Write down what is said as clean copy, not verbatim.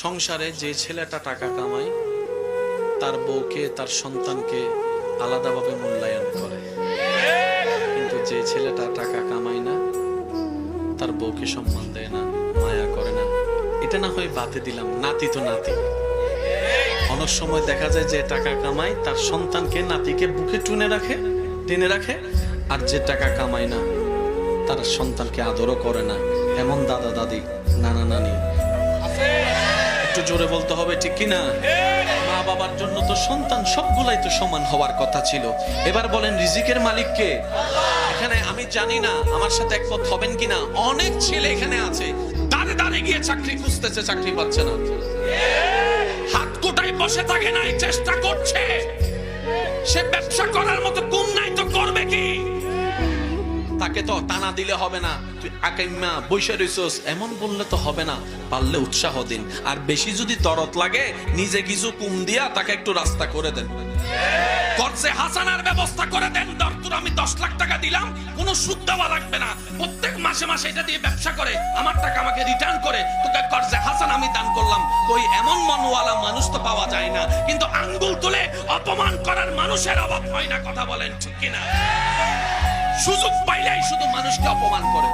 সংসারে যে ছেলেটা টাকা কামায় তার বউকে তার সন্তানকে আলাদাভাবে মূল্যায়ন করে, কিন্তু যে ছেলেটা টাকা কামায় না তার বউকে সম্মান দেয় না, মায়া করে না। এটা না হয় বাদে দিলাম, নাতি তো নাতি। অনেক সময় দেখা যায় যে টাকা কামায় তার সন্তানকে নাতিকে বুকে টেনে রাখে, আর যে টাকা কামায় না তার সন্তানকে আদরও করে না। এমন দাদা দাদি, নানা নানি, একটু জোরে বলতে হবে ঠিক কিনা? মা বাবার জন্য তো সন্তান সবগুলাই তো সমান হওয়ার কথা ছিল। এবার বলেন রিজিকের মালিক কে? এখানে আমি জানি না আমার সাথে একমত হবেন কিনা, অনেক ছেলে এখানে আছে দাঁড়ে দাঁড়ে গিয়ে চাকরি খুঁজতেছে, চাকরি পাচ্ছে না, হাত কোটায় বসে থাকে নাই, চেষ্টা করছে। সে ব্যবসা করার মতো গুণ নাই তো করবে কি? তাকে তো টানা দিলে হবে না, তুই আকাইমা বইসা রইছস এমন বললে তো হবে না। পারলে উৎসাহ দিন, আর বেশি যদি দরদ লাগে নিজে কিছু কুম দিয়া তাকে একটু রাস্তা করে দেন, কর্জে হাসানার ব্যবস্থা করে দেন। দরতুর আমি 10 লাখ টাকা দিলাম, কোনো সুদ দেওয়া লাগবে না, প্রত্যেক মাসে মাসে এটা দিয়ে ব্যবসা করে আমার টাকা আমাকে রিটার্ন করে তোকে কর্জে হাসান আমি দান করলাম। কই এমন মনওয়ালা মানুষ তো পাওয়া যায় না, কিন্তু আঙ্গুল তুলে অপমান করার মানুষের অভাব হয় না। কথা বলেন ঠিক কিনা? সুযোগ পাইলেই শুধু মানুষকে অপমান করে।